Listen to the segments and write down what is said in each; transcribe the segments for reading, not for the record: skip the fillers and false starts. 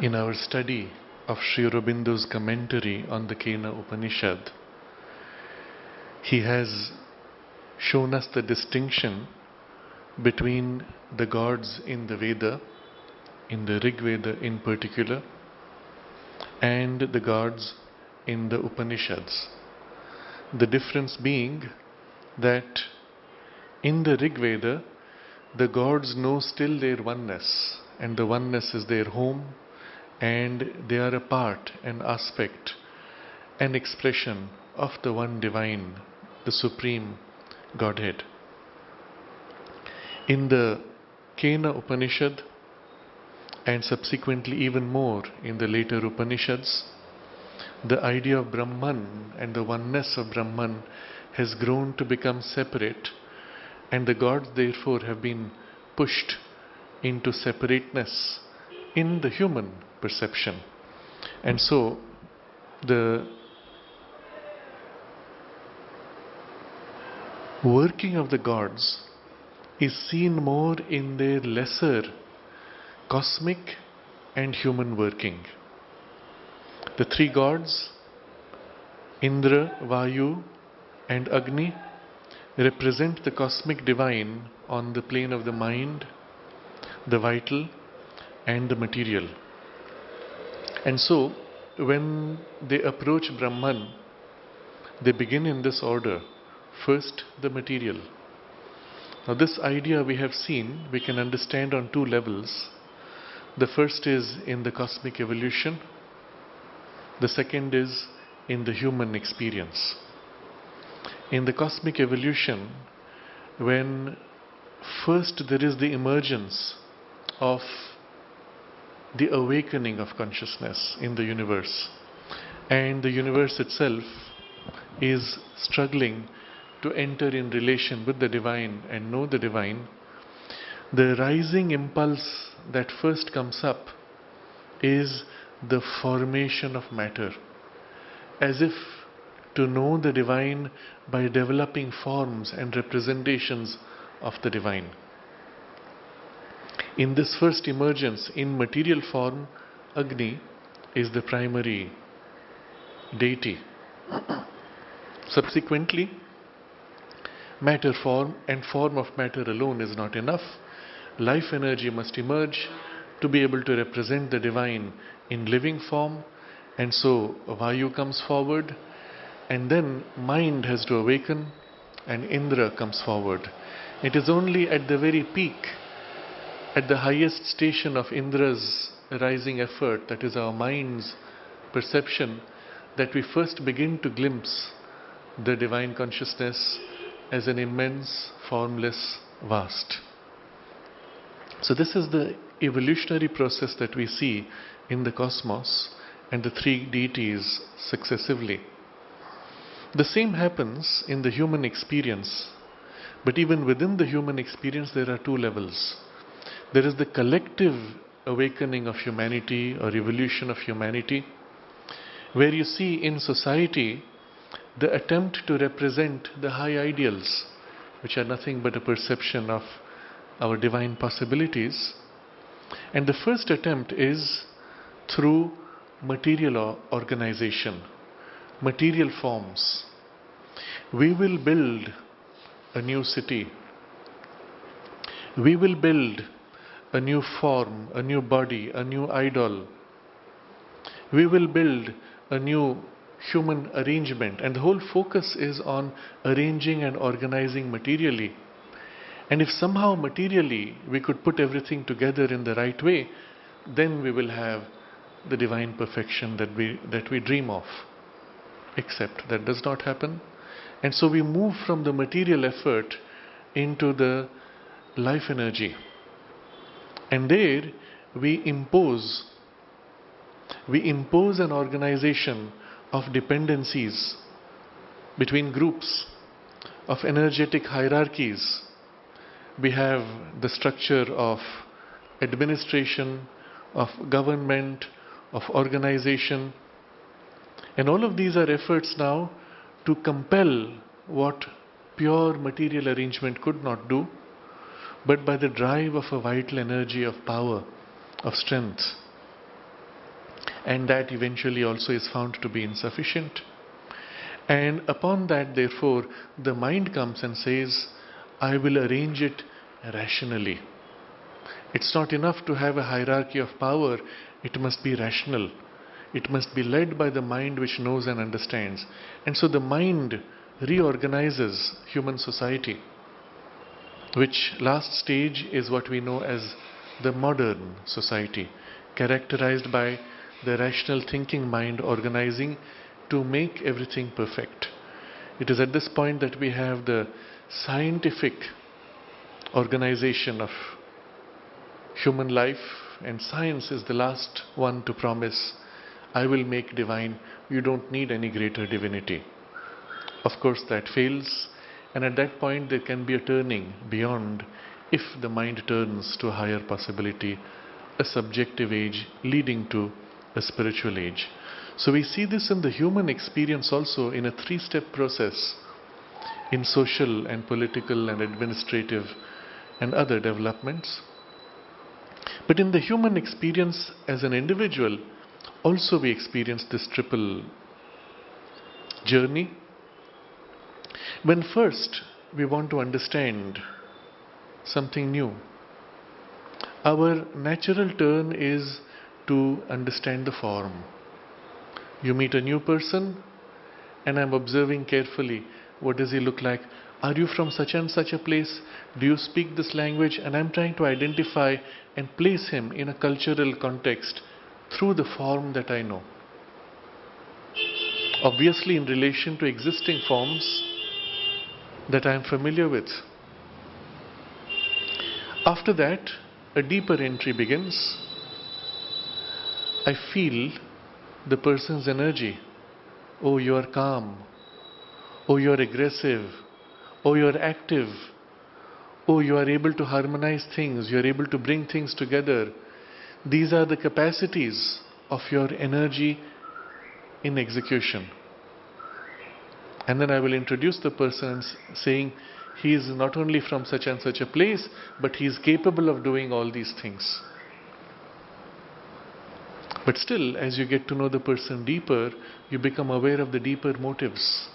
In our study of Sri Aurobindo's commentary on the Kena Upanishad, he has shown us the distinction between the gods in the Veda, in the Rig Veda in particular, and the gods in the Upanishads. The difference being that in the Rig Veda, the gods know still their oneness, and the oneness is their home, and they are a part, an aspect, an expression of the one divine, the supreme Godhead. In the Kena Upanishad, and subsequently even more in the later Upanishads, the idea of Brahman and the oneness of Brahman has grown to become separate, and the gods therefore have been pushed into separateness in the human perception. And so the working of the gods is seen more in their lesser cosmic and human working. The three gods, Indra, Vayu, and Agni, represent the cosmic divine on the plane of the mind, the vital, and the material. And so, when they approach Brahman, they begin in this order. First, the material. Now, this idea we have seen, we can understand on two levels. The first is in the cosmic evolution. The second is in the human experience. In the cosmic evolution, when first there is the emergence of the awakening of consciousness in the universe, and the universe itself is struggling to enter in relation with the divine and know the divine, the rising impulse that first comes up is the formation of matter, as if to know the divine by developing forms and representations of the divine. In this first emergence in material form, Agni is the primary deity. Subsequently, matter form and form of matter alone is not enough. Life energy must emerge to be able to represent the divine in living form, and so Vayu comes forward, and then mind has to awaken, and Indra comes forward. It is only at the very peak, at the highest station of Indra's rising effort, that is our mind's perception, that we first begin to glimpse the divine consciousness as an immense, formless, vast. So this is the evolutionary process that we see in the cosmos and the three deities successively. The same happens in the human experience, but even within the human experience there are two levels. There is the collective awakening of humanity or evolution of humanity, where you see in society the attempt to represent the high ideals, which are nothing but a perception of our divine possibilities. And the first attempt is through material organization, material forms. We will build a new city. We will build a new form, a new body, a new idol. We will build a new human arrangement, and the whole focus is on arranging and organizing materially. And if somehow materially we could put everything together in the right way, then we will have the divine perfection that we dream of. Except that does not happen. And so we move from the material effort into the life energy. And there we impose an organization of dependencies between groups, of energetic hierarchies. We have the structure of administration, of government, of organization, and all of these are efforts now to compel what pure material arrangement could not do, but by the drive of a vital energy of power, of strength. and that eventually also is found to be insufficient. And upon that, therefore, the mind comes and says, I will arrange it rationally. It's not enough to have a hierarchy of power, it must be rational. It must be led by the mind which knows and understands. And so the mind reorganizes human society, which last stage is what we know as the modern society, characterized by the rational thinking mind organizing to make everything perfect. It is at this point that we have the scientific organization of human life, and science is the last one to promise, I will make divine, you don't need any greater divinity. Of course, that fails, and at that point there can be a turning beyond if the mind turns to a higher possibility, a subjective age leading to a spiritual age. So we see this in the human experience also in a three-step process in social and political and administrative and other developments. But in the human experience as an individual, also we experience this triple journey. When first we want to understand something new, our natural turn is to understand the form. You meet a new person and I'm observing carefully, what does he look like? Are you from such and such a place? Do you speak this language? And I'm trying to identify and place him in a cultural context through the form that I know. Obviously in relation to existing forms that I am familiar with. After that, a deeper entry begins. I feel the person's energy. Oh, you are calm. Oh, you are aggressive. Oh, you are active. Oh, you are able to harmonize things. You are able to bring things together. These are the capacities of your energy in execution. And then I will introduce the person saying, he is not only from such and such a place, but he is capable of doing all these things. But still, as you get to know the person deeper, you become aware of the deeper motives.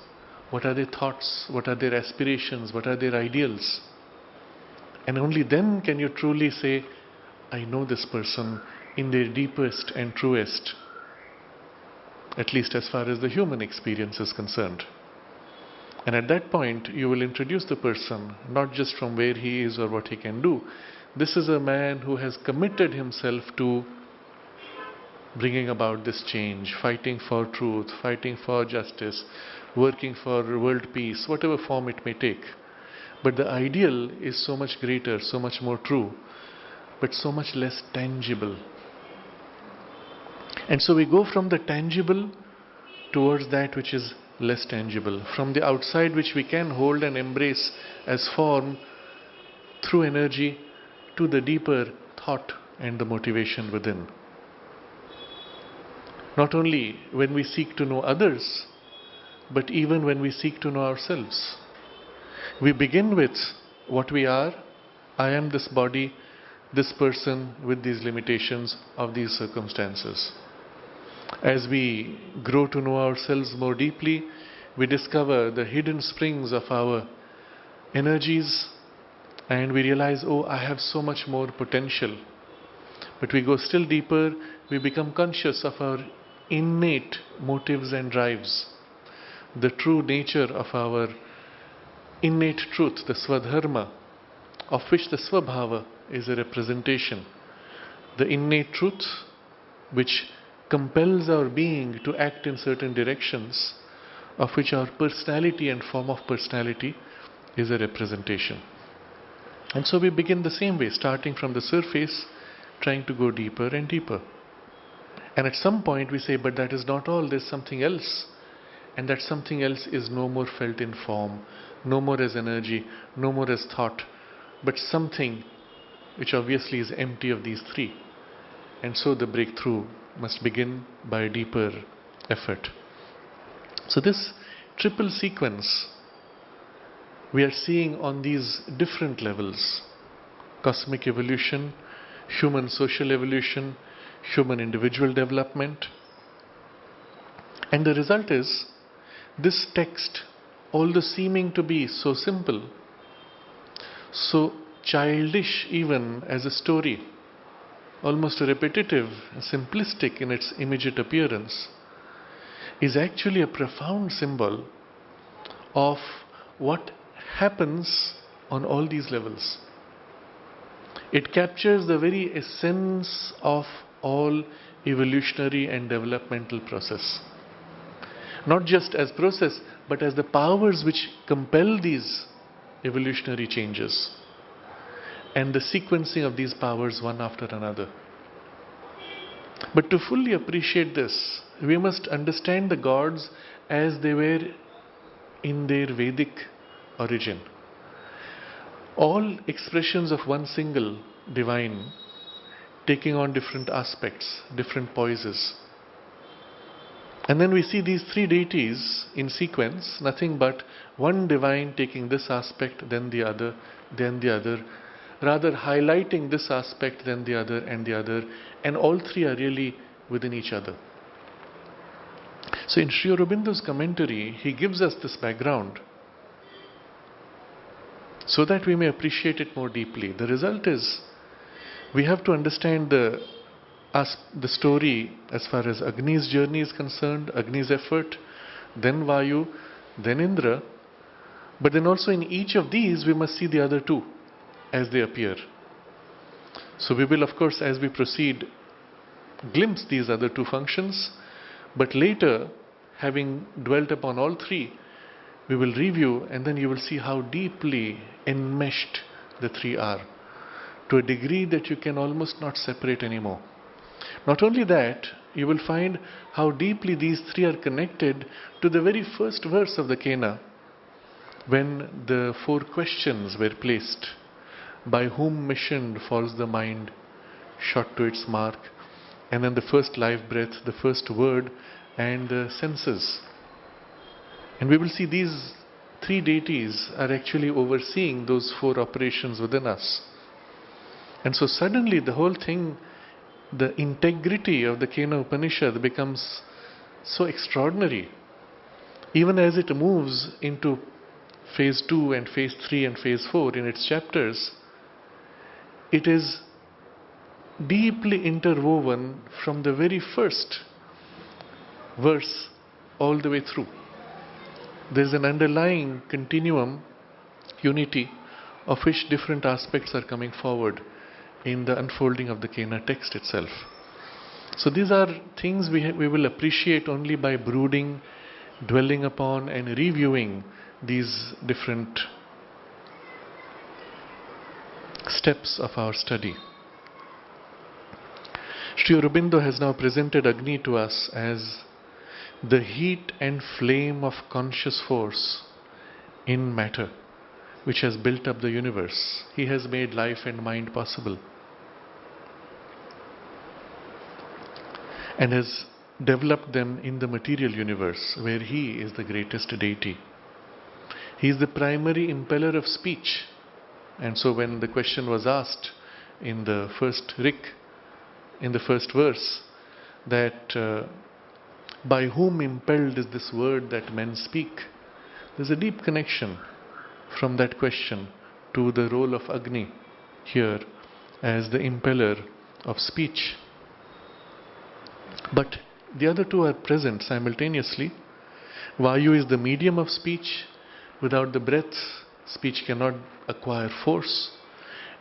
What are their thoughts? What are their aspirations? What are their ideals? And only then can you truly say, I know this person in their deepest and truest, at least as far as the human experience is concerned. And at that point, you will introduce the person, not just from where he is or what he can do. This is a man who has committed himself to bringing about this change, fighting for truth, fighting for justice, working for world peace, whatever form it may take. But the ideal is so much greater, so much more true, but so much less tangible. And so we go from the tangible towards that which is less tangible, from the outside which we can hold and embrace as form through energy to the deeper thought and the motivation within. Not only when we seek to know others, but even when we seek to know ourselves. We begin with what we are. I am this body, this person with these limitations of these circumstances. As we grow to know ourselves more deeply, we discover the hidden springs of our energies and we realize, oh, I have so much more potential. But we go still deeper, we become conscious of our innate motives and drives, the true nature of our innate truth, the Swadharma, of which the Swabhava is a representation. The innate truth which compels our being to act in certain directions, of which our personality and form of personality is a representation. And so we begin the same way, starting from the surface, trying to go deeper and deeper. And at some point we say, but that is not all, there's something else. And that something else is no more felt in form, no more as energy, no more as thought, but something which obviously is empty of these three. And so the breakthrough must begin by a deeper effort. So this triple sequence we are seeing on these different levels: cosmic evolution, human social evolution, human individual development, And the result is, this text, although seeming to be so simple, so childish even as a story, almost repetitive, simplistic in its immediate appearance, is actually a profound symbol of what happens on all these levels. It captures the very essence of all evolutionary and developmental process. Not just as process, but as the powers which compel these evolutionary changes and the sequencing of these powers one after another. But to fully appreciate this, we must understand the gods as they were in their Vedic origin. All expressions of one single divine taking on different aspects, different poises. And then we see these three deities in sequence, nothing but one divine taking this aspect, then the other, rather highlighting this aspect, then the other, and all three are really within each other. So in Sri Aurobindo's commentary, he gives us this background so that we may appreciate it more deeply. The result is, we have to understand the story as far as Agni's journey is concerned, Agni's effort, then Vayu, then Indra. But then also in each of these, we must see the other two as they appear. So we will, of course, as we proceed, glimpse these other two functions, but later, having dwelt upon all three, we will review, and then you will see how deeply enmeshed the three are, to a degree that you can almost not separate anymore. Not only that, you will find how deeply these three are connected to the very first verse of the Kena, when the four questions were placed. By whom missioned falls the mind, shot to its mark, and then the first life breath, the first word, and the senses. And we will see these three deities are actually overseeing those four operations within us. And so suddenly the whole thing, the integrity of the Kena Upanishad becomes so extraordinary. Even as it moves into phase 2 and phase 3 and phase 4 in its chapters, it is deeply interwoven from the very first verse all the way through. There is an underlying continuum, unity, of which different aspects are coming forward in the unfolding of the Kena text itself. So these are things we will appreciate only by brooding, dwelling upon, and reviewing these different steps of our study. Sri Aurobindo has now presented Agni to us as the heat and flame of conscious force in matter, which has built up the universe. He has made life and mind possible, and has developed them in the material universe, where he is the greatest deity. He is the primary impeller of speech. And so when the question was asked in the first Rik, in the first verse, that by whom impelled is this word that men speak, there's a deep connection from that question to the role of Agni here as the impeller of speech. But the other two are present simultaneously. Vayu is the medium of speech. Without the breath, speech cannot acquire force.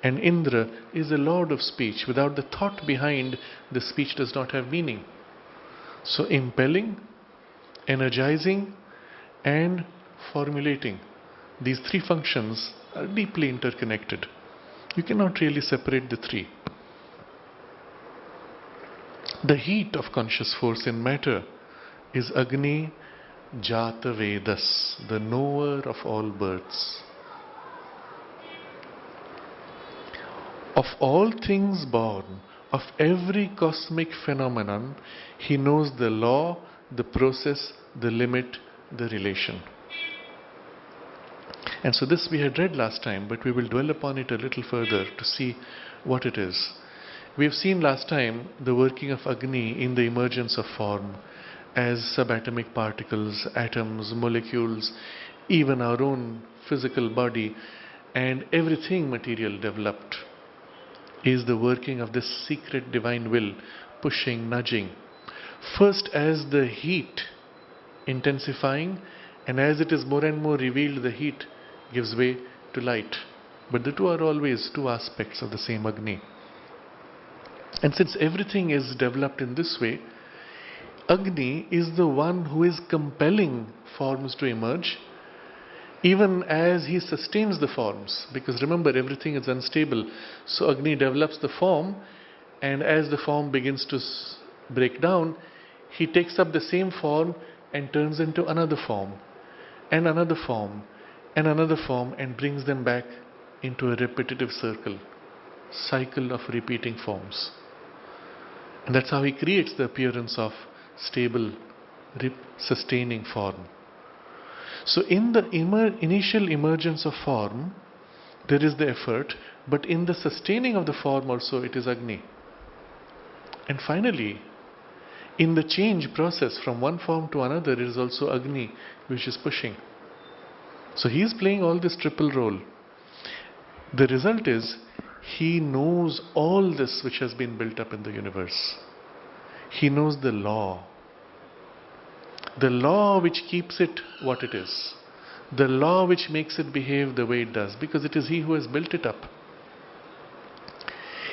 And Indra is the lord of speech. Without the thought behind, the speech does not have meaning. So impelling, energizing, and formulating, these three functions are deeply interconnected. You cannot really separate the three. The heat of conscious force in matter is Agni Jata Vedas, the knower of all births. Of all things born, of every cosmic phenomenon, he knows the law, the process, the limit, the relation. And so this we had read last time, but we will dwell upon it a little further to see what it is. We have seen last time the working of Agni in the emergence of form, as subatomic particles, atoms, molecules, even our own physical body, and everything material developed is the working of this secret divine will, pushing, nudging. First, as the heat intensifying, and as it is more and more revealed, the heat gives way to light. But the two are always two aspects of the same Agni. And since everything is developed in this way, Agni is the one who is compelling forms to emerge, even as he sustains the forms. Because remember, everything is unstable. So Agni develops the form, and as the form begins to break down, he takes up the same form and turns into another form, and another form, and another form, and brings them back into a repetitive cycle of repeating forms. And that's how he creates the appearance of stable, sustaining form. So in the initial emergence of form, there is the effort, but in the sustaining of the form also it is Agni. And finally, in the change process from one form to another, it is also Agni which is pushing. So he is playing all this triple role. The result is, he knows all this which has been built up in the universe. He knows the law which keeps it what it is, the law which makes it behave the way it does, because it is he who has built it up.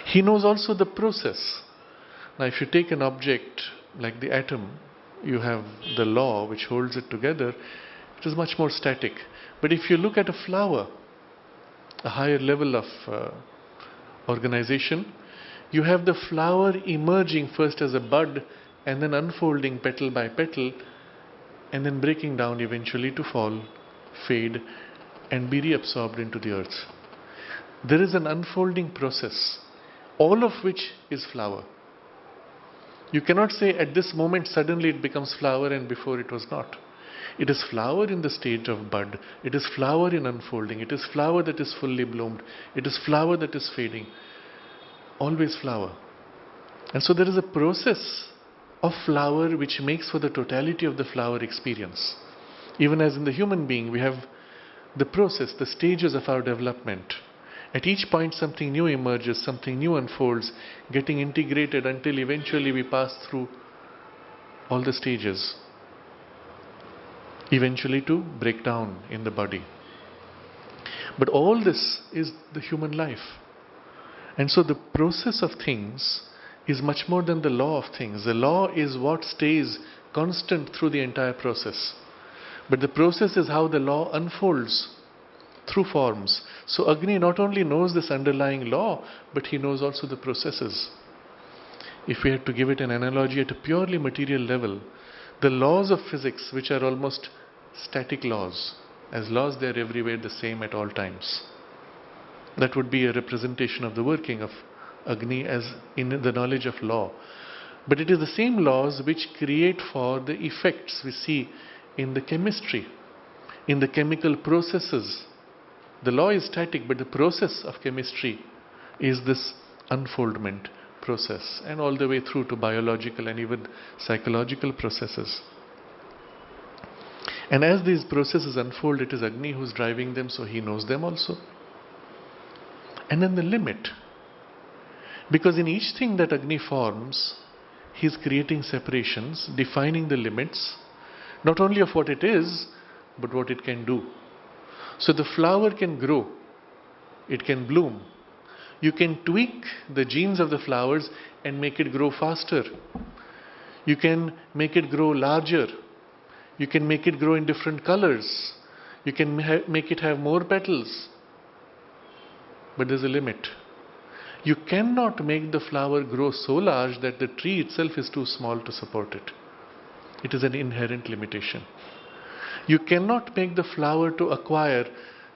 He knows also the process. Now, if you take an object like the atom, you have the law which holds it together. It is much more static. But if you look at a flower, a higher level of organization, you have the flower emerging first as a bud, and then unfolding petal by petal, and then breaking down eventually to fall, fade, and be reabsorbed into the earth. There is an unfolding process, all of which is flower. You cannot say at this moment suddenly it becomes flower and before it was not. It is flower in the stage of bud. It is flower in unfolding. It is flower that is fully bloomed. It is flower that is fading. Always flower. And so there is a process of flower which makes for the totality of the flower experience. Even as in the human being, we have the process, the stages of our development. At each point something new emerges, something new unfolds, getting integrated until eventually we pass through all the stages, eventually to break down in the body. But all this is the human life. And so the process of things is much more than the law of things. The law is what stays constant through the entire process. But the process is how the law unfolds through forms. So Agni not only knows this underlying law, but he knows also the processes. If we had to give it an analogy at a purely material level, the laws of physics, which are almost static laws, as laws they are everywhere the same at all times. That would be a representation of the working of Agni as in the knowledge of law. But it is the same laws which create for the effects we see in the chemistry, in the chemical processes. The law is static, but the process of chemistry is this unfoldment process, and all the way through to biological and even psychological processes. And as these processes unfold, it is Agni who's driving them, so he knows them also. And then the limit. Because in each thing that Agni forms, he is creating separations, defining the limits, not only of what it is, but what it can do. So the flower can grow, it can bloom. You can tweak the genes of the flowers and make it grow faster. You can make it grow larger. You can make it grow in different colors. You can make it have more petals. But there's a limit. You cannot make the flower grow so large that the tree itself is too small to support it. It is an inherent limitation. You cannot make the flower to acquire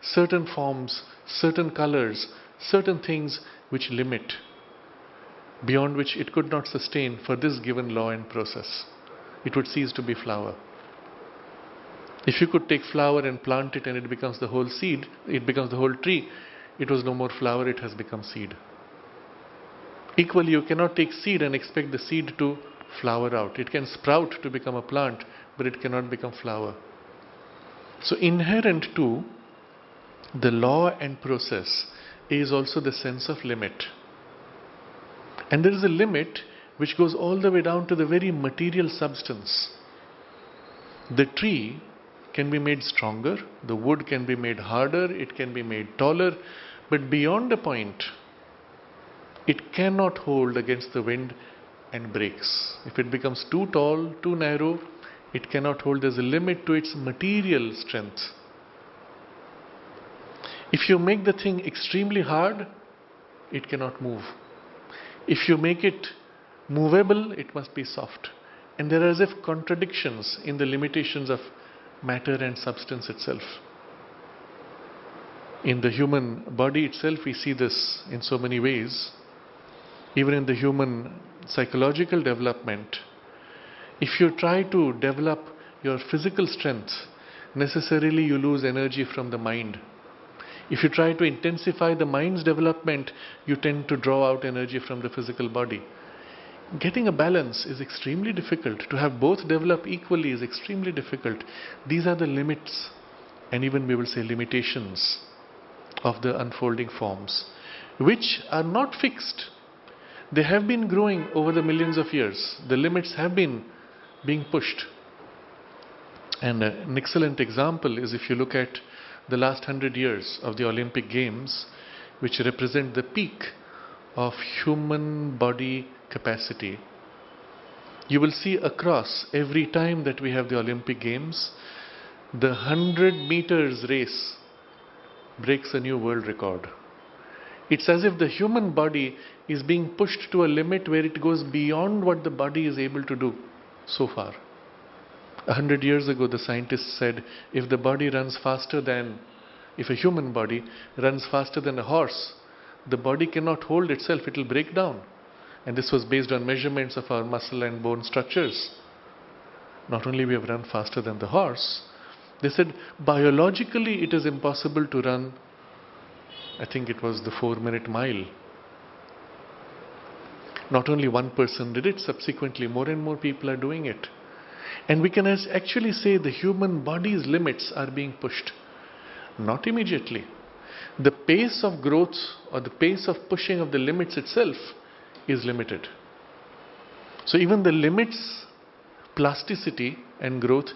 certain forms, certain colors, certain things which limit, beyond which it could not sustain for this given law and process. It would cease to be flower. If you could take flower and plant it and it becomes the whole seed, it becomes the whole tree, it was no more flower, it has become seed. Equally, you cannot take seed and expect the seed to flower out. It can sprout to become a plant, but it cannot become flower. So inherent to the law and process is also the sense of limit. And there is a limit which goes all the way down to the very material substance. The tree can be made stronger, the wood can be made harder, it can be made taller, but beyond a point, it cannot hold against the wind and breaks. If it becomes too tall, too narrow, it cannot hold. There's a limit to its material strength. If you make the thing extremely hard, it cannot move. If you make it movable, it must be soft. And there are as if contradictions in the limitations of matter and substance itself. In the human body itself, we see this in so many ways. Even in the human psychological development, if you try to develop your physical strength, necessarily you lose energy from the mind. If you try to intensify the mind's development, you tend to draw out energy from the physical body. Getting a balance is extremely difficult. To have both develop equally is extremely difficult. These are the limits, and even we will say limitations, of the unfolding forms, which are not fixed. They have been growing over the millions of years. The limits have been being pushed. And an excellent example is if you look at the last 100 years of the Olympic Games, which represent the peak of human body capacity. You will see across every time that we have the Olympic Games, the 100 meters race breaks a new world record. It's as if the human body is being pushed to a limit where it goes beyond what the body is able to do so far. 100 years ago, the scientists said, if a human body runs faster than a horse, the body cannot hold itself, it will break down. And this was based on measurements of our muscle and bone structures. Not only we have run faster than the horse, they said biologically it is impossible to run, I think it was the 4-minute mile. Not only one person did it, subsequently more and more people are doing it. And we can actually say the human body's limits are being pushed. Not immediately. The pace of growth or the pace of pushing of the limits itself is limited. So even the limits, plasticity and growth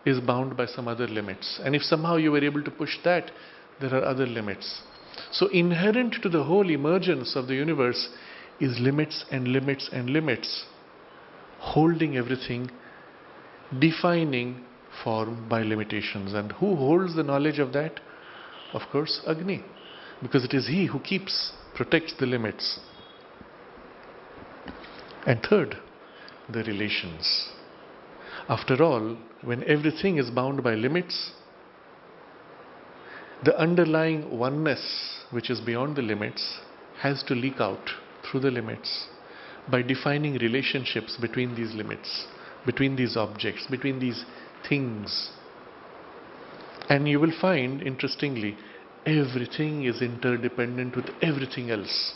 is bound by some other limits. And if somehow you were able to push that, there are other limits. So inherent to the whole emergence of the universe is limits and limits and limits, holding everything, defining form by limitations. And who holds the knowledge of that? Of course, Agni, because it is he who protects the limits. And third, the relations. After all, when everything is bound by limits, the underlying oneness, which is beyond the limits, has to leak out through the limits by defining relationships between these limits, between these objects, between these things. And you will find, interestingly, everything is interdependent with everything else.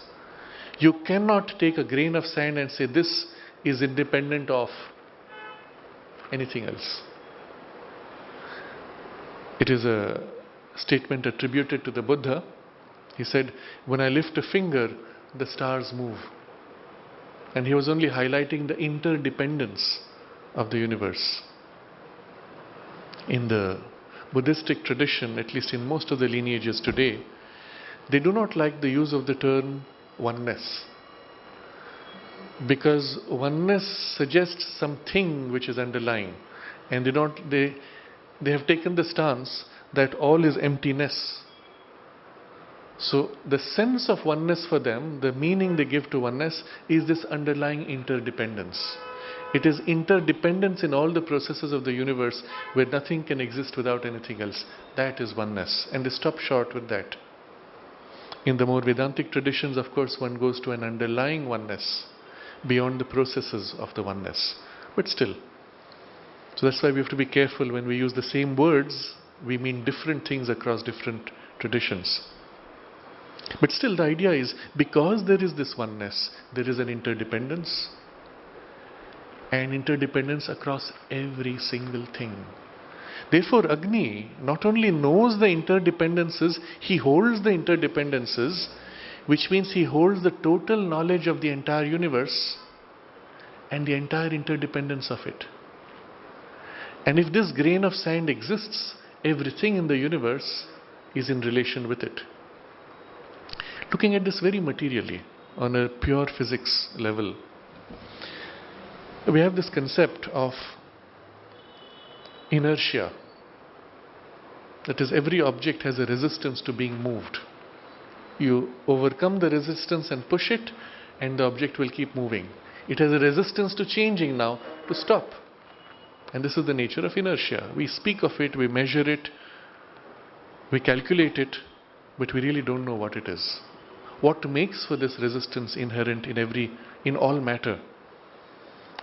You cannot take a grain of sand and say this is independent of anything else. It is a statement attributed to the Buddha. He said, when I lift a finger, the stars move. And he was only highlighting the interdependence of the universe. In the Buddhistic tradition, at least in most of the lineages today, they do not like the use of the term oneness, because oneness suggests something which is underlying, and they have taken the stance that all is emptiness. So the sense of oneness for them, the meaning they give to oneness, is this underlying interdependence. It is interdependence in all the processes of the universe where nothing can exist without anything else. That is oneness, and they stop short with that. In the more Vedantic traditions, of course, one goes to an underlying oneness beyond the processes of the oneness. But still. So that's why we have to be careful when we use the same words, we mean different things across different traditions. But still the idea is, because there is this oneness, there is an interdependence. and interdependence across every single thing. Therefore, Agni not only knows the interdependences, he holds the interdependences, which means he holds the total knowledge of the entire universe and the entire interdependence of it. And if this grain of sand exists, everything in the universe is in relation with it. Looking at this very materially, on a pure physics level, we have this concept of inertia. That is, every object has a resistance to being moved. You overcome the resistance and push it, and the object will keep moving. It has a resistance to changing now, to stop. And this is the nature of inertia. We speak of it, we measure it, we calculate it, but we really don't know what it is. What makes for this resistance inherent in all matter?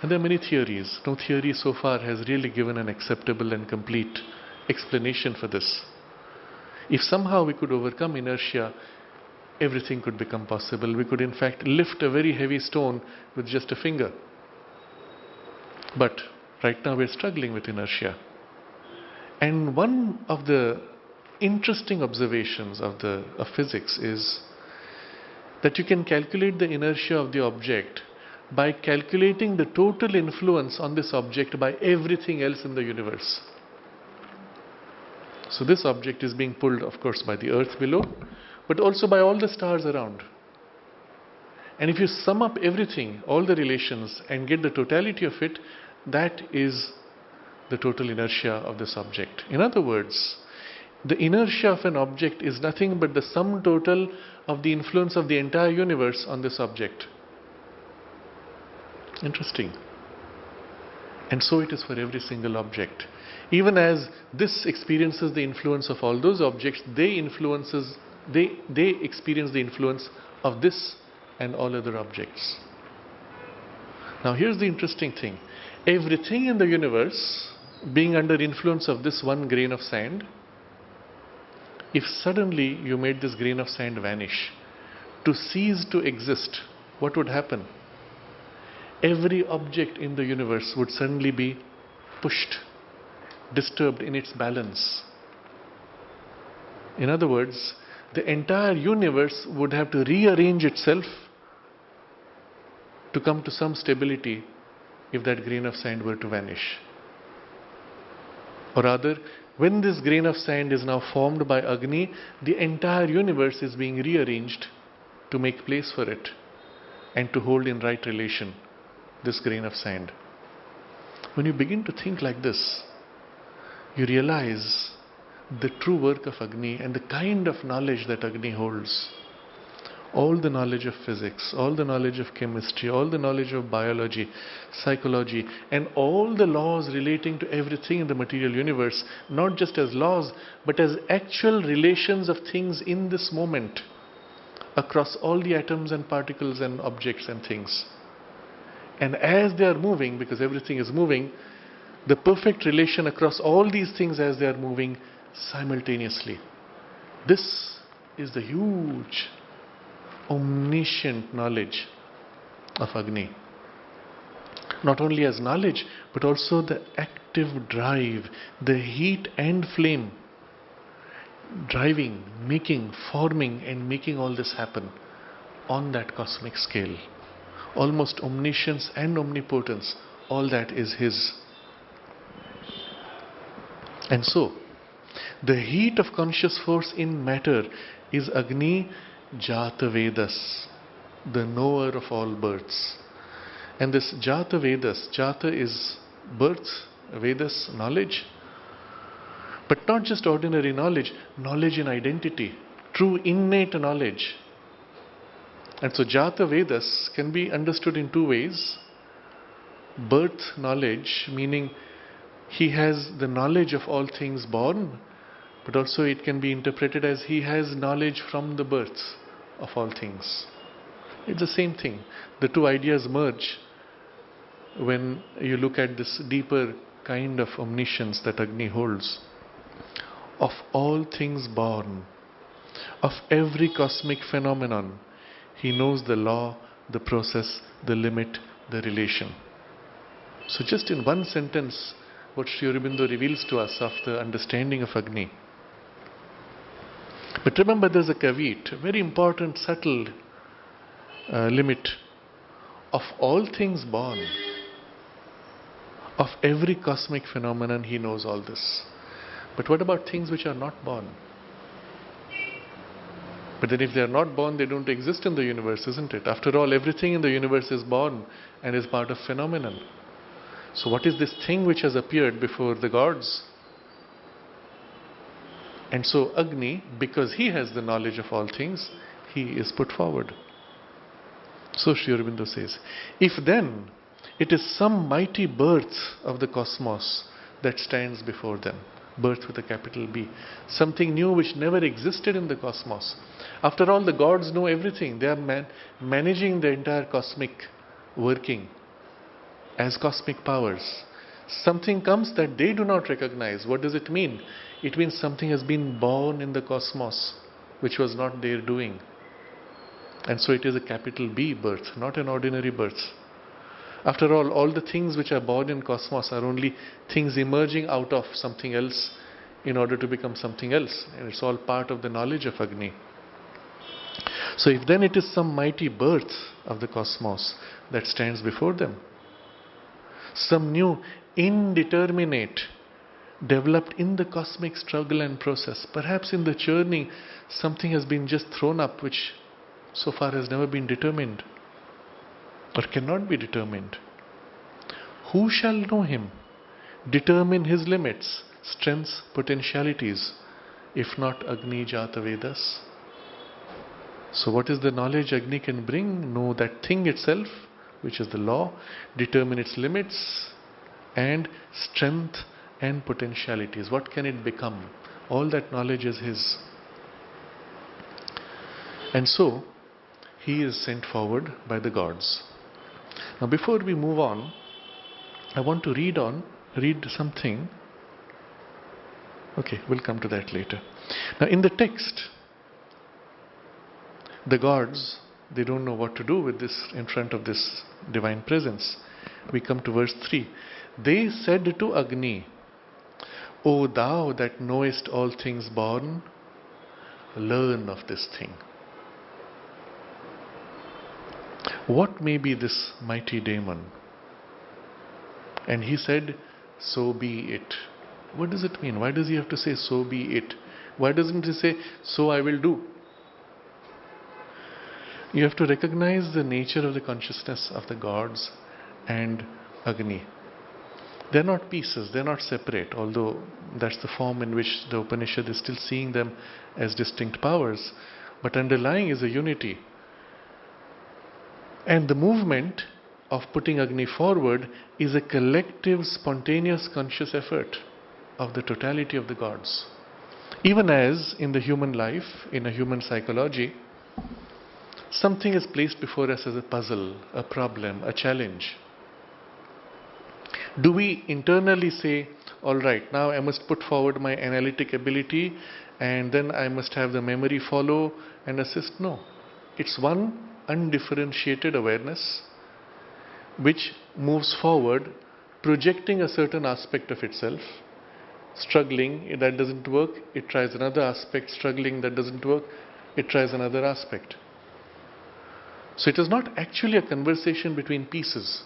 And there are many theories. No theory so far has really given an acceptable and complete explanation for this. If somehow we could overcome inertia, everything could become possible. We could in fact lift a very heavy stone with just a finger. But right now we're struggling with inertia. And one of the interesting observations of physics is that you can calculate the inertia of the object by calculating the total influence on this object by everything else in the universe. So this object is being pulled, of course, by the earth below, but also by all the stars around. And if you sum up everything, all the relations, and get the totality of it, that is the total inertia of this object. In other words, the inertia of an object is nothing but the sum total of the influence of the entire universe on this object. Interesting. And so it is for every single object. Even as this experiences the influence of all those objects, they experience the influence of this and all other objects. Now here's the interesting thing. Everything in the universe being under influence of this one grain of sand, if suddenly you made this grain of sand vanish, to cease to exist, what would happen? Every object in the universe would suddenly be pushed, disturbed in its balance. In other words, the entire universe would have to rearrange itself to come to some stability if that grain of sand were to vanish. Or rather, when this grain of sand is now formed by Agni, the entire universe is being rearranged to make place for it and to hold in right relation this grain of sand. When you begin to think like this, you realize the true work of Agni and the kind of knowledge that Agni holds. All the knowledge of physics, all the knowledge of chemistry, all the knowledge of biology, psychology, and all the laws relating to everything in the material universe, not just as laws, but as actual relations of things in this moment, across all the atoms and particles and objects and things. And as they are moving, because everything is moving, the perfect relation across all these things as they are moving simultaneously. This is the huge, omniscient knowledge of Agni. Not only as knowledge, but also the active drive, the heat and flame, driving, making, forming, and making all this happen on that cosmic scale. Almost omniscience and omnipotence, all that is his. And so, the heat of conscious force in matter is Agni Jata Vedas, the knower of all births. And this Jata Vedas, Jata is birth, Vedas, knowledge. But not just ordinary knowledge, knowledge in identity, true innate knowledge. And so Jata Vedas can be understood in two ways. Birth knowledge, meaning he has the knowledge of all things born, but also it can be interpreted as he has knowledge from the birth of all things. It's the same thing. The two ideas merge when you look at this deeper kind of omniscience that Agni holds. Of all things born, of every cosmic phenomenon, he knows the law, the process, the limit, the relation. So just in one sentence, what Sri Aurobindo reveals to us of the understanding of Agni. But remember, there's a caveat, a very important, subtle limit. Of all things born, of every cosmic phenomenon, he knows all this. But what about things which are not born? But then if they are not born, they don't exist in the universe, isn't it? After all, everything in the universe is born and is part of phenomenon. So what is this thing which has appeared before the gods? And so Agni, because he has the knowledge of all things, he is put forward. So Sri Aurobindo says, if then it is some mighty birth of the cosmos that stands before them, birth with a capital B, something new which never existed in the cosmos. After all, the gods know everything. They are managing the entire cosmic working as cosmic powers. Something comes that they do not recognize. What does it mean? It means something has been born in the cosmos which was not their doing. And so it is a capital B birth, not an ordinary birth. After all the things which are born in cosmos are only things emerging out of something else in order to become something else. And it's all part of the knowledge of Agni. So if then it is some mighty birth of the cosmos that stands before them, some new, indeterminate, developed in the cosmic struggle and process, perhaps in the churning, something has been just thrown up which so far has never been determined or cannot be determined. Who shall know him, determine his limits, strengths, potentialities, if not Agni Jata Vedas? So what is the knowledge Agni can bring? Know that thing itself, which is the law, determine its limits and strength and potentialities. What can it become? All that knowledge is his. And so he is sent forward by the gods. Now before we move on, I want to read something. Okay, we'll come to that later. Now in the text, the gods, they don't know what to do with this in front of this divine presence. We come to verse 3. They said to Agni, O thou that knowest all things born, learn of this thing. What may be this mighty daemon? And he said, so be it. What does it mean? Why does he have to say, so be it? Why doesn't he say, so I will do? You have to recognize the nature of the consciousness of the gods and Agni. They're not pieces, they're not separate, although that's the form in which the Upanishad is still seeing them as distinct powers. But underlying is a unity. And the movement of putting Agni forward is a collective, spontaneous, conscious effort of the totality of the gods. Even as in the human life, in a human psychology, something is placed before us as a puzzle, a problem, a challenge. Do we internally say, all right, now I must put forward my analytic ability and then I must have the memory follow and assist? No. It's one undifferentiated awareness which moves forward, projecting a certain aspect of itself, struggling, that doesn't work, it tries another aspect, struggling, that doesn't work, it tries another aspect. So it is not actually a conversation between pieces.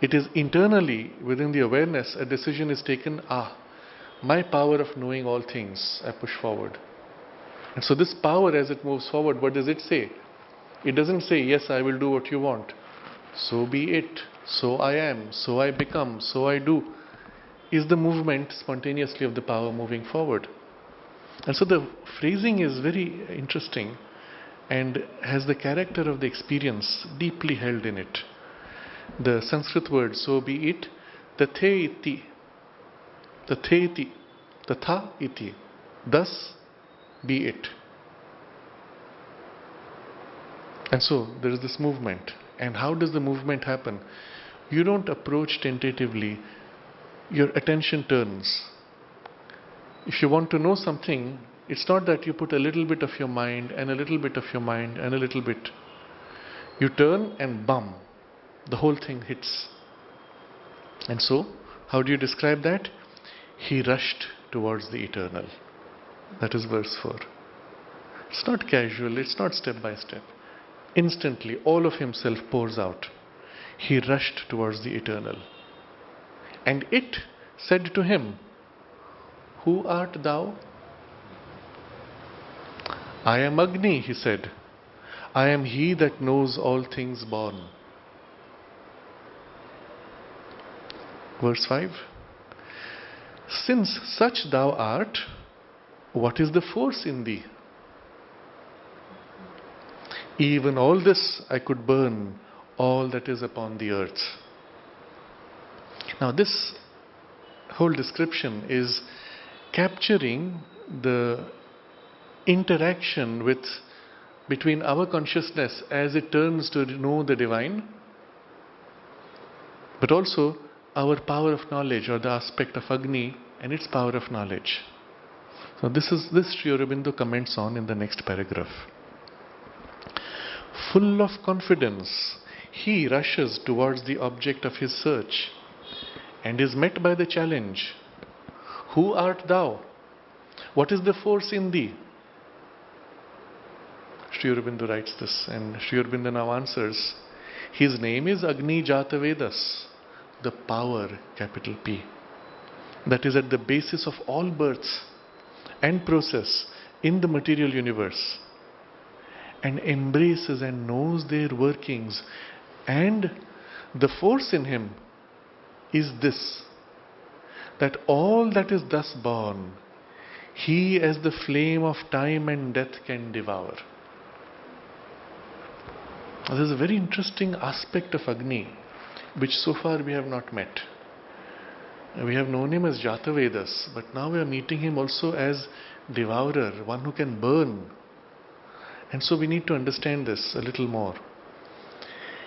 It is internally, within the awareness, a decision is taken, my power of knowing all things, I push forward. And so this power, as it moves forward, what does it say? It doesn't say, yes, I will do what you want. So be it. So I am. So I become. So I do. Is the movement spontaneously of the power moving forward. And so the phrasing is very interesting and has the character of the experience deeply held in it. The Sanskrit word, so be it, tathe iti, tatha iti, thus be it. And so there is this movement. And how does the movement happen? You don't approach tentatively, your attention turns. If you want to know something, it's not that you put a little bit of your mind and a little bit of your mind and a little bit. You turn and bam, the whole thing hits. And so, how do you describe that? He rushed towards the eternal. That is verse 4. It's not casual, it's not step by step. Instantly, all of himself pours out. He rushed towards the eternal. And it said to him, "Who art thou?" "I am Agni," he said. "I am he that knows all things born." Verse 5. "Since such thou art, what is the force in thee? Even all this I could burn, all that is upon the earth." Now this whole description is capturing the interaction between our consciousness as it turns to know the divine, but also our power of knowledge, or the aspect of Agni and its power of knowledge. So this Sri Aurobindo comments on in the next paragraph. Full of confidence, he rushes towards the object of his search and is met by the challenge, "Who art thou? What is the force in thee?" Sri Aurobindo writes this, and Sri Aurobindo now answers, his name is Agni Jata Vedas, the power, capital P, that is at the basis of all births and process in the material universe, and embraces and knows their workings. And the force in him is this, that all that is thus born, he as the flame of time and death can devour. This is a very interesting aspect of Agni, which so far we have not met. We have known him as Jata Vedas, but now we are meeting him also as devourer, one who can burn. And so we need to understand this a little more.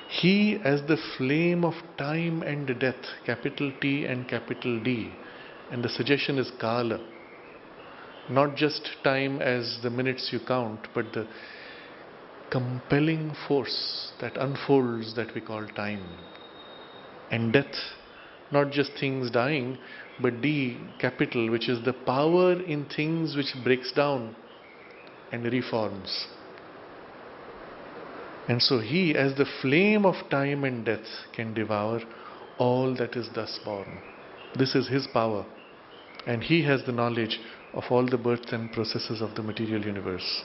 He as the flame of time and death, capital T and capital D. And the suggestion is Kala. Not just time as the minutes you count, but the compelling force that unfolds that we call time. And death, not just things dying, but D, capital, which is the power in things which breaks down and reforms. And so he, as the flame of time and death, can devour all that is thus born. This is his power. And he has the knowledge of all the births and processes of the material universe.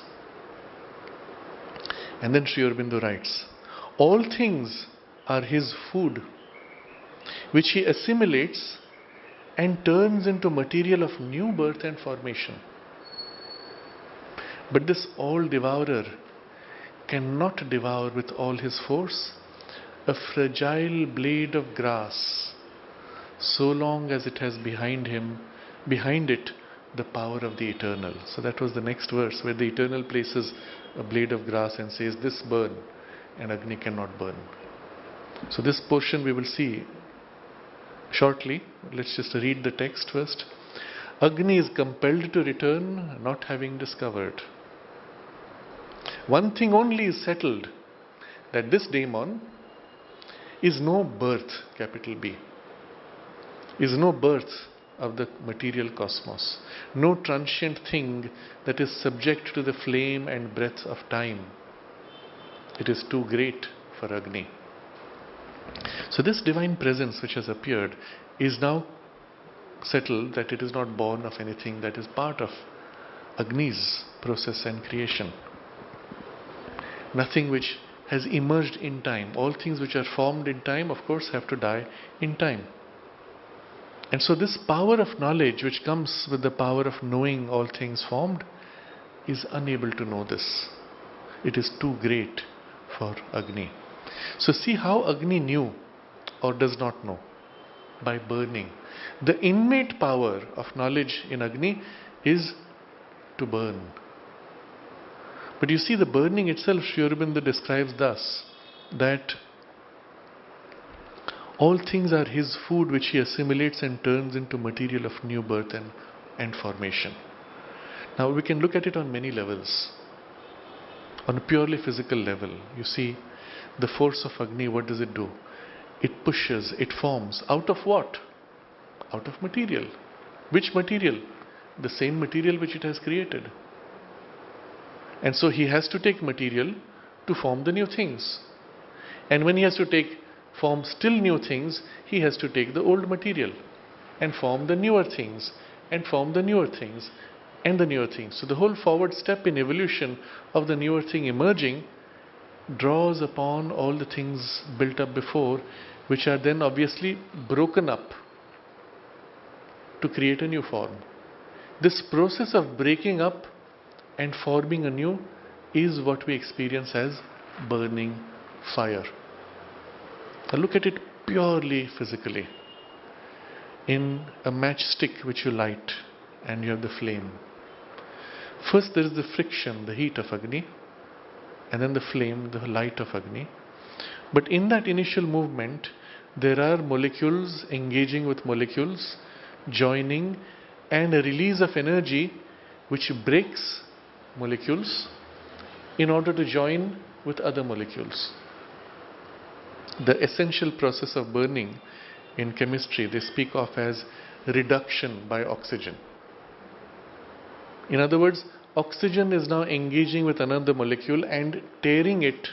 And then Sri Aurobindo writes, all things are his food, which he assimilates and turns into material of new birth and formation. But this all-devourer cannot devour with all his force a fragile blade of grass, so long as it has behind it, the power of the eternal. So that was the next verse, where the eternal places a blade of grass and says, this burn, and Agni cannot burn. So this portion we will see shortly. Let's just read the text first. Agni is compelled to return, not having discovered. One thing only is settled, that this daemon is no birth, capital B, is no birth of the material cosmos, no transient thing that is subject to the flame and breath of time. It is too great for Agni. So this divine presence which has appeared is now settled that it is not born of anything that is part of Agni's process and creation. Nothing which has emerged in time. All things which are formed in time, of course, have to die in time. And so this power of knowledge which comes with the power of knowing all things formed is unable to know this. It is too great for Agni. So see how Agni knew or does not know. By burning. The innate power of knowledge in Agni is to burn. But you see, the burning itself, Sri Aurobindo describes thus, that all things are his food which he assimilates and turns into material of new birth and formation. Now we can look at it on many levels. On a purely physical level, you see the force of Agni, what does it do? It pushes, it forms. Out of what? Out of material. Which material? The same material which it has created. And so he has to take material to form the new things. And when he has to form still new things, he has to take the old material and form the newer things, and form the newer things, and the newer things. So the whole forward step in evolution of the newer thing emerging draws upon all the things built up before, which are then obviously broken up to create a new form. This process of breaking up and forming anew is what we experience as burning fire. Now look at it purely physically. In a matchstick which you light and you have the flame. First there is the friction, the heat of Agni, and then the flame, the light of Agni. But in that initial movement, there are molecules engaging with molecules, joining, and a release of energy which breaks molecules in order to join with other molecules. The essential process of burning in chemistry they speak of as reduction by oxygen. In other words, oxygen is now engaging with another molecule and tearing it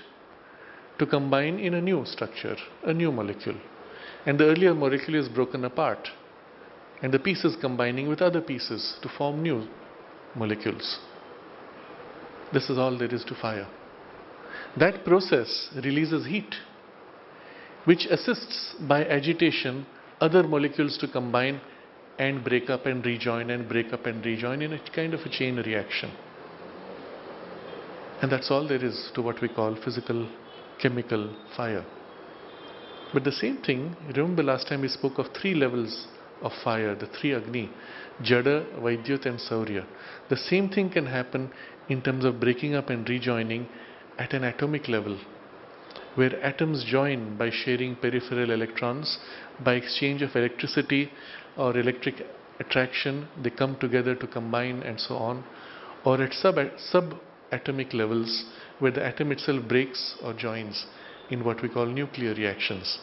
to combine in a new structure, a new molecule. And the earlier molecule is broken apart, and the pieces combining with other pieces to form new molecules. This is all there is to fire. That process releases heat, which assists by agitation other molecules to combine and break up and rejoin and break up and rejoin in a kind of a chain reaction. And that's all there is to what we call physical, chemical fire. But the same thing, remember last time we spoke of 3 levels of fire, the 3 Agni, Jada, Vaidyut and Saurya. The same thing can happen in terms of breaking up and rejoining at an atomic level, where atoms join by sharing peripheral electrons, by exchange of electricity or electric attraction, they come together to combine and so on, or at subatomic levels, where the atom itself breaks or joins in what we call nuclear reactions.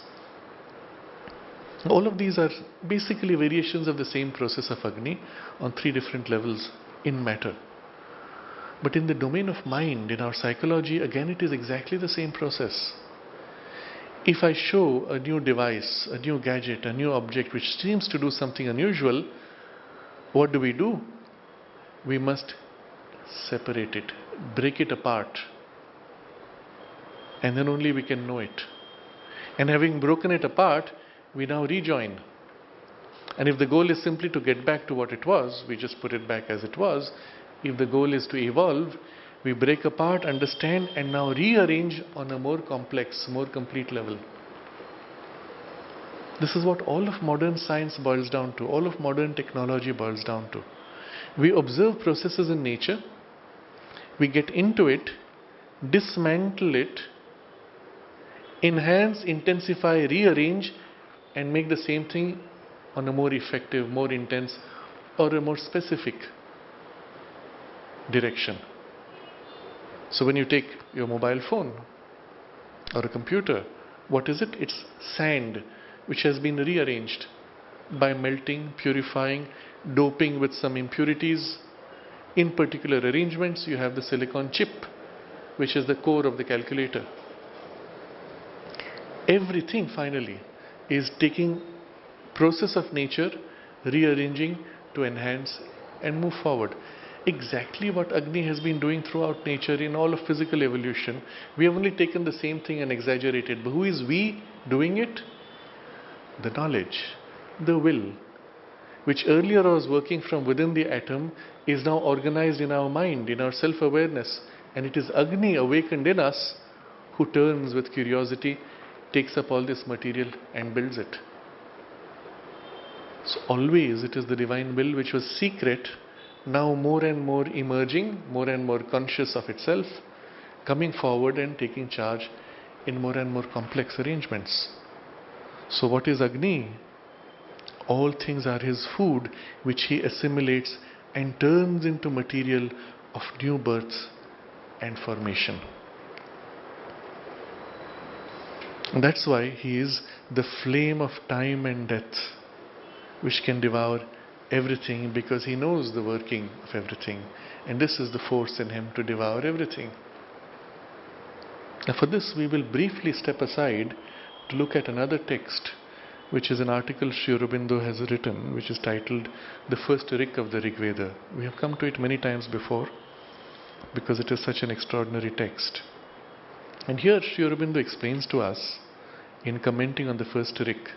All of these are basically variations of the same process of Agni on 3 different levels in matter. But in the domain of mind, in our psychology, again it is exactly the same process. If I show a new device, a new gadget, a new object which seems to do something unusual, what do? We must separate it, break it apart, and then only we can know it. And having broken it apart, we now rejoin. And if the goal is simply to get back to what it was, we just put it back as it was. If the goal is to evolve, we break apart, understand, and now rearrange on a more complex, more complete level. This is what all of modern science boils down to, all of modern technology boils down to. We observe processes in nature, we get into it, dismantle it, enhance, intensify, rearrange, and make the same thing on a more effective, more intense, or a more specific direction. So when you take your mobile phone or a computer, what is it? It's sand which has been rearranged by melting, purifying, doping with some impurities. In particular arrangements, you have the silicon chip, which is the core of the calculator. Everything finally is taking process of nature, rearranging to enhance and move forward. Exactly what Agni has been doing throughout nature in all of physical evolution. We have only taken the same thing and exaggerated. But who is we doing it? The knowledge, the will, which earlier was working from within the atom, is now organized in our mind, in our self-awareness. And it is Agni awakened in us who turns with curiosity, takes up all this material and builds it. So always it is the divine will which was secret, now more and more emerging, more and more conscious of itself, coming forward and taking charge in more and more complex arrangements. So what is Agni? All things are his food, which he assimilates and turns into material of new birth and formation. And that's why he is the flame of time and death, which can devour everything because he knows the working of everything. And this is the force in him to devour everything. Now for this we will briefly step aside to look at another text, which is an article Sri Aurobindo has written, which is titled The First Rik of the Rig Veda. We have come to it many times before because it is such an extraordinary text. And here Sri Aurobindo explains to us, in commenting on the first Rik,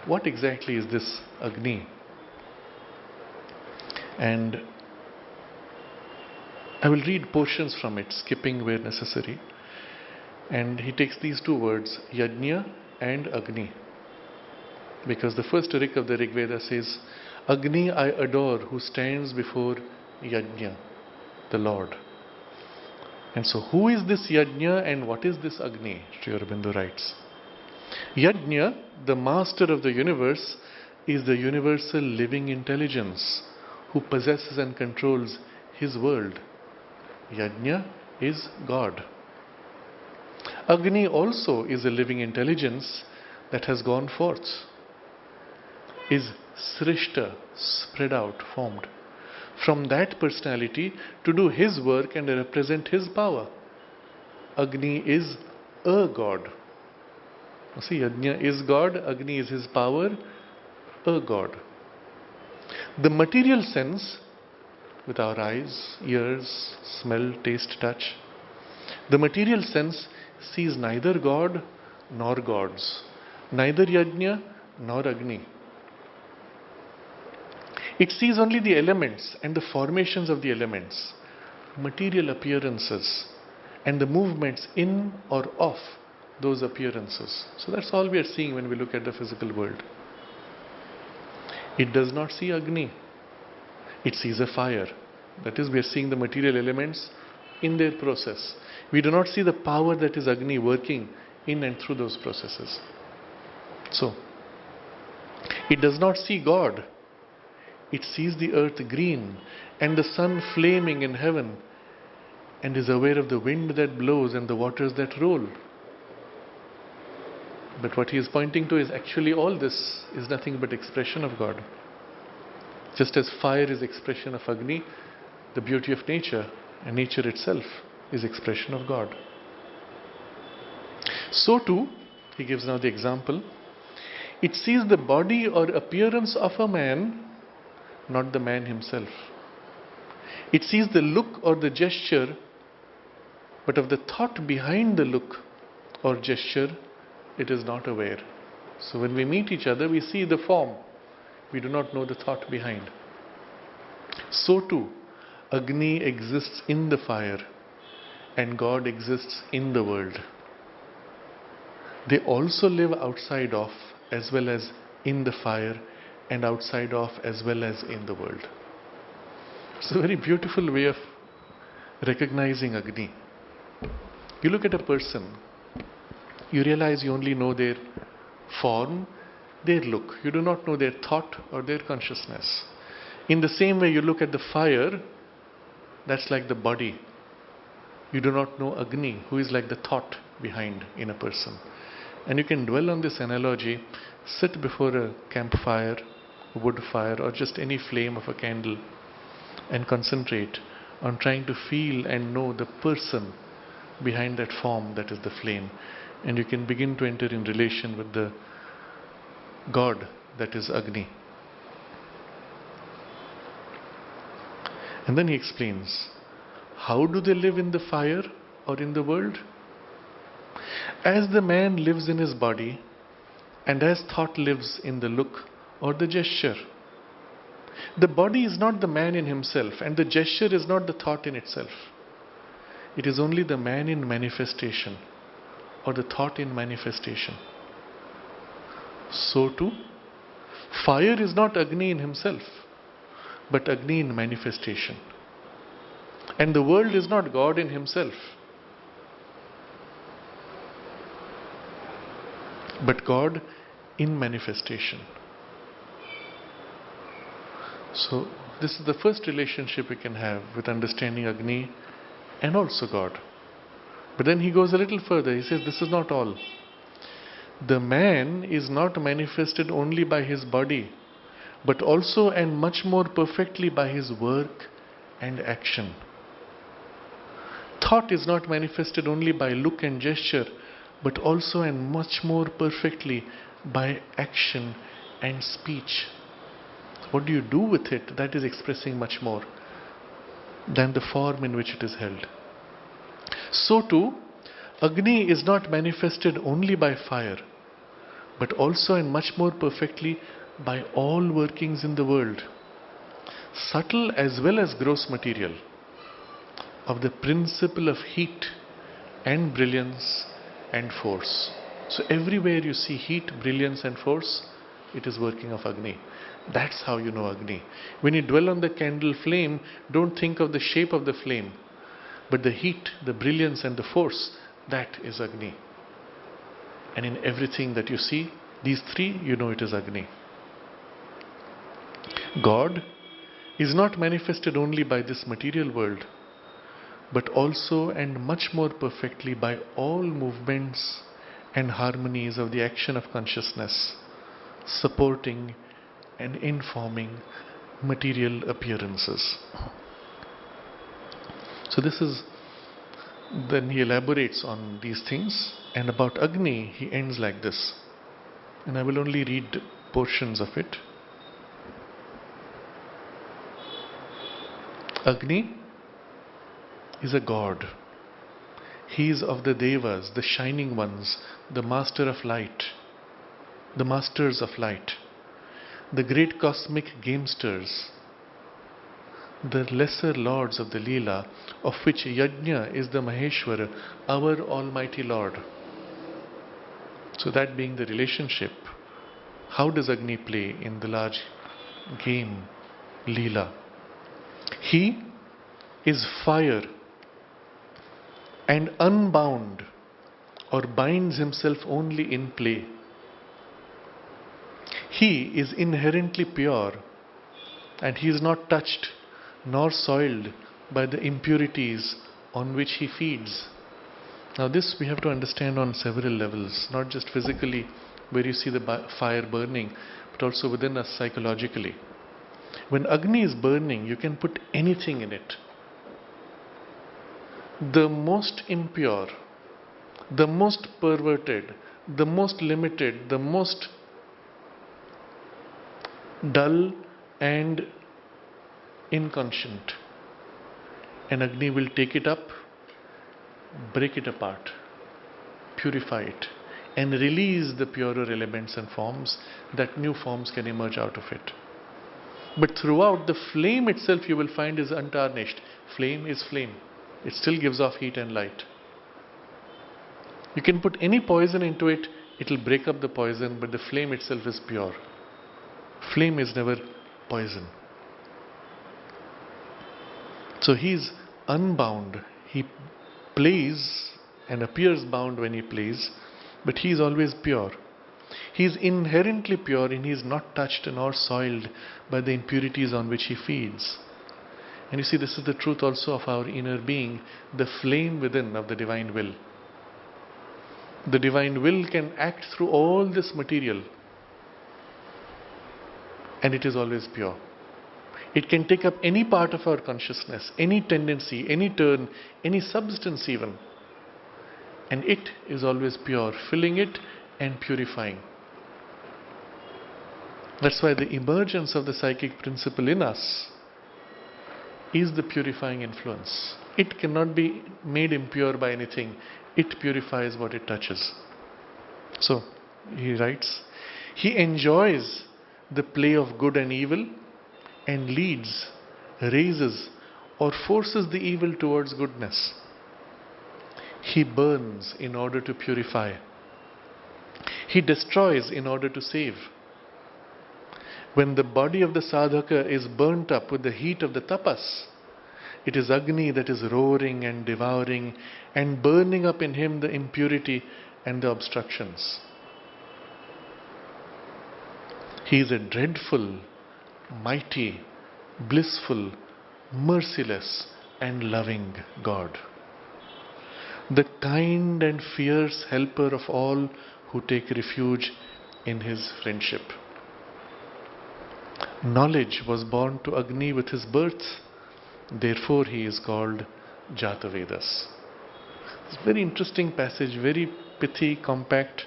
what exactly is this Agni? And I will read portions from it, skipping where necessary. And he takes these two words, Yajna and Agni. Because the first Rik of the Rig Veda says, Agni I adore who stands before Yajna, the Lord. And so who is this Yajna and what is this Agni? Sri Aurobindo writes. Yajna, the master of the universe, is the universal living intelligence who possesses and controls his world. Yajna is God. Agni also is a living intelligence that has gone forth, is Srishta, spread out, formed, from that personality to do his work and represent his power. Agni is a God. See, Yajna is God, Agni is his power, a God. The material sense, with our eyes, ears, smell, taste, touch, the material sense sees neither God nor gods, neither Yajna nor Agni. It sees only the elements and the formations of the elements, material appearances, and the movements in or off those appearances. So that's all we are seeing when we look at the physical world. It does not see Agni. It sees a fire. That is, we are seeing the material elements in their process. We do not see the power that is Agni working in and through those processes. So, it does not see God. It sees the earth green and the sun flaming in heaven and is aware of the wind that blows and the waters that roll. But what he is pointing to is actually all this is nothing but expression of God. Just as fire is expression of Agni, the beauty of nature, and nature itself is expression of God. So too, he gives now the example, it sees the body or appearance of a man, not the man himself. It sees the look or the gesture, but of the thought behind the look or gesture, it is not aware. So when we meet each other, we see the form. We do not know the thought behind. So too, Agni exists in the fire and God exists in the world. They also live outside of as well as in the fire and outside of as well as in the world. It's a very beautiful way of recognizing Agni. You look at a person, you realize you only know their form, their look. You do not know their thought or their consciousness. In the same way, you look at the fire, that's like the body. You do not know Agni, who is like the thought behind in a person. And you can dwell on this analogy, sit before a campfire, a wood fire, or just any flame of a candle, and concentrate on trying to feel and know the person behind that form that is the flame. And you can begin to enter in relation with the God that is Agni. And then he explains, how do they live in the fire or in the world? As the man lives in his body, and as thought lives in the look or the gesture. The body is not the man in himself, and the gesture is not the thought in itself. It is only the man in manifestation, or the thought in manifestation. So too, fire is not Agni in himself, but Agni in manifestation. And the world is not God in himself, but God in manifestation. So this is the first relationship we can have with understanding Agni and also God. But then he goes a little further. He says this is not all. The man is not manifested only by his body, but also and much more perfectly by his work and action. Thought is not manifested only by look and gesture, but also and much more perfectly by action and speech. What do you do with it? That is expressing much more than the form in which it is held. So too, Agni is not manifested only by fire, but also and much more perfectly by all workings in the world, subtle as well as gross material, of the principle of heat and brilliance and force. So everywhere you see heat, brilliance and force, it is working of Agni. That's how you know Agni. When you dwell on the candle flame, don't think of the shape of the flame, but the heat, the brilliance and the force, that is Agni. And in everything that you see, these three, you know it is Agni. God is not manifested only by this material world, but also and much more perfectly by all movements and harmonies of the action of consciousness, supporting and informing material appearances. So this is, then he elaborates on these things, and about Agni he ends like this, and I will only read portions of it. Agni is a god. He is of the Devas, the shining ones, the master of light, the masters of light, the great cosmic gamesters, the lesser lords of the Leela, of which Yajna is the Maheshwara, our Almighty Lord. So that being the relationship, how does Agni play in the large game, Leela? He is fire and unbound, or binds himself only in play. He is inherently pure, and he is not touched nor soiled by the impurities on which he feeds. Now this we have to understand on several levels, not just physically where you see the fire burning, but also within us psychologically. When Agni is burning, you can put anything in it. The most impure, the most perverted, the most limited, the most dull and inconscient, and Agni will take it up, break it apart, purify it, and release the purer elements and forms, that new forms can emerge out of it. But throughout, the flame itself you will find is untarnished. Flame is flame. It still gives off heat and light. You can put any poison into it, it will break up the poison, but the flame itself is pure. Flame is never poison. So he is unbound. He plays and appears bound when he plays, but he is always pure. He is inherently pure, and he is not touched nor soiled by the impurities on which he feeds. And you see, this is the truth also of our inner being, the flame within of the divine will. The divine will can act through all this material, and it is always pure. It can take up any part of our consciousness, any tendency, any turn, any substance even, and it is always pure, filling it and purifying. That's why the emergence of the psychic principle in us is the purifying influence. It cannot be made impure by anything. It purifies what it touches. So, he writes, he enjoys the play of good and evil and leads, raises, or forces the evil towards goodness. He burns in order to purify. He destroys in order to save. When the body of the sadhaka is burnt up with the heat of the tapas, it is Agni that is roaring and devouring and burning up in him the impurity and the obstructions. He is a dreadful, mighty, blissful, merciless and loving God. The kind and fierce helper of all who take refuge in his friendship. Knowledge was born to Agni with his birth, therefore he is called Jatavedas. It's a very interesting passage, very pithy, compact,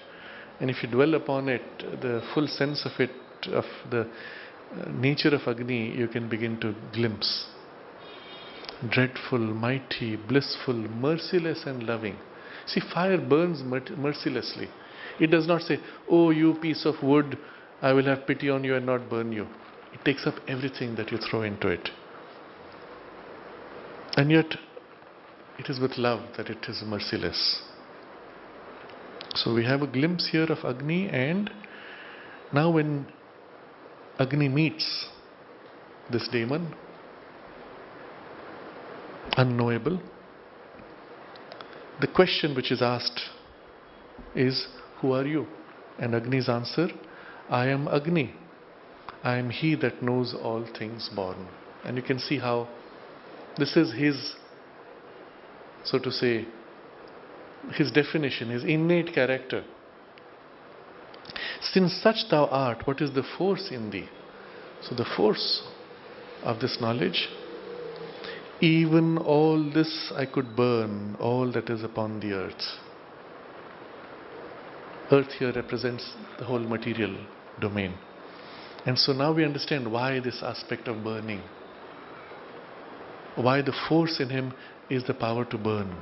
and if you dwell upon it, the full sense of it, of the nature of Agni, you can begin to glimpse. Dreadful, mighty, blissful, merciless and loving. See, fire burns mercilessly. It does not say, "Oh, you piece of wood, I will have pity on you and not burn you." It takes up everything that you throw into it. And yet, it is with love that it is merciless. So we have a glimpse here of Agni, and now when Agni meets this demon, unknowable, the question which is asked is, "Who are you?" And Agni's answer, "I am Agni. I am he that knows all things born." And you can see how this is his, so to say, his definition, his innate character. Since such thou art, what is the force in thee? So the force of this knowledge, even all this I could burn, all that is upon the earth. Earth here represents the whole material domain. And so now we understand why this aspect of burning, why the force in him is the power to burn.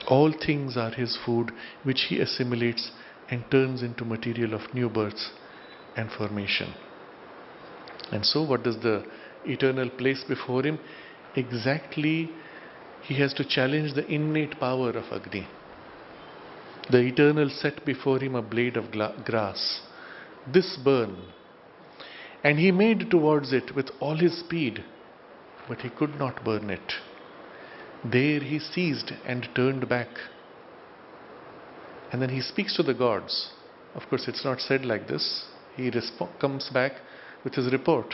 All things are his food, which he assimilates and turns into material of new birth and formation. And so what does the eternal place before him? Exactly, he has to challenge the innate power of Agni. The eternal set before him a blade of grass. This burn. And he made towards it with all his speed, but he could not burn it. There he ceased and turned back. And then he speaks to the gods. Of course, it's not said like this. He comes back with his report.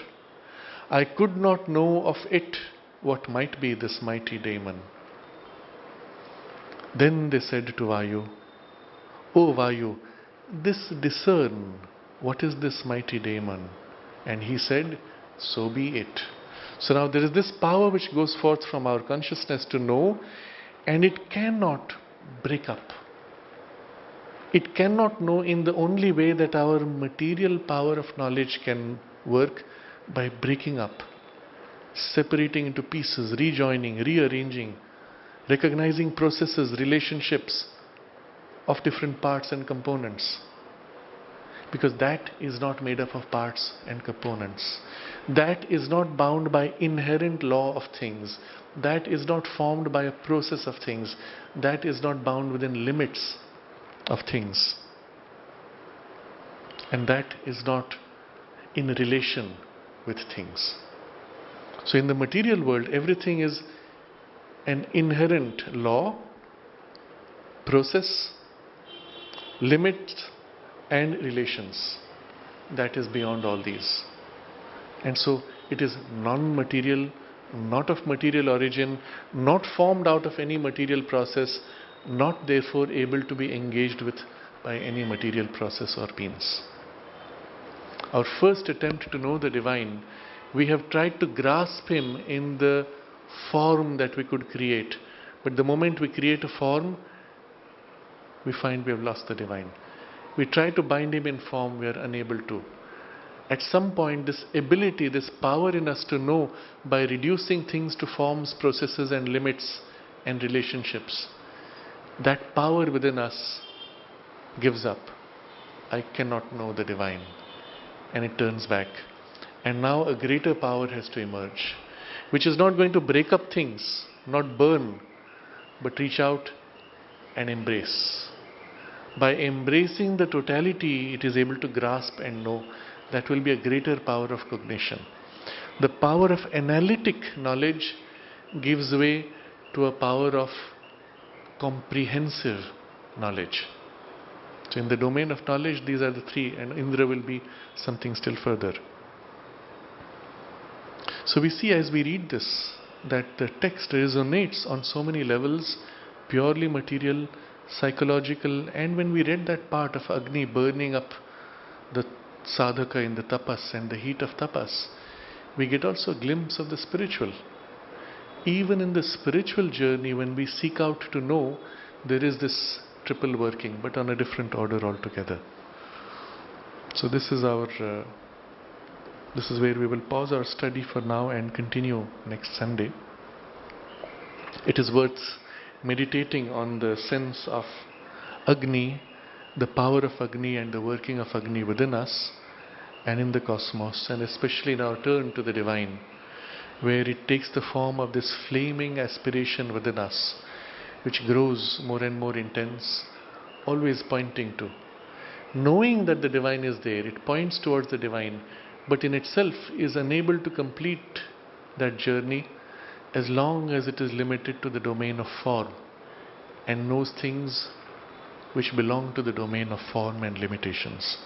I could not know of it what might be this mighty demon. Then they said to Vayu, "O Vayu, this discern, what is this mighty demon?" And he said, "So be it." So now there is this power which goes forth from our consciousness to know, and it cannot break up. It cannot know in the only way that our material power of knowledge can work, by breaking up, separating into pieces, rejoining, rearranging, recognizing processes, relationships of different parts and components. Because that is not made up of parts and components. That is not bound by inherent law of things. That is not formed by a process of things. That is not bound within limits of things. And that is not in relation with things. So in the material world, everything is an inherent law, process, limits, and relations. That is beyond all these. And so it is non-material, not of material origin, not formed out of any material process, not therefore able to be engaged with by any material process or means. Our first attempt to know the divine, we have tried to grasp him in the form that we could create. But the moment we create a form, we find we have lost the divine. We try to bind him in form, we are unable to. At some point, this ability, this power in us to know by reducing things to forms, processes and limits and relationships, that power within us gives up. I cannot know the divine. And it turns back. And now a greater power has to emerge, which is not going to break up things, not burn, but reach out and embrace. By embracing the totality, it is able to grasp and know. That will be a greater power of cognition. The power of analytic knowledge gives way to a power of comprehensive knowledge. So in the domain of knowledge, these are the three, and Indra will be something still further. So we see as we read this, that the text resonates on so many levels, purely material, psychological, and when we read that part of Agni burning up the sadhaka in the tapas and the heat of tapas, we get also a glimpse of the spiritual. Even in the spiritual journey, when we seek out to know, there is this triple working, but on a different order altogether. So this is where we will pause our study for now and continue next Sunday. It is worth meditating on the sense of Agni, the power of Agni and the working of Agni within us and in the cosmos, and especially in our turn to the divine, where it takes the form of this flaming aspiration within us, which grows more and more intense, always pointing to. Knowing that the divine is there, it points towards the divine, but in itself is unable to complete that journey as long as it is limited to the domain of form and knows things which belong to the domain of form and limitations.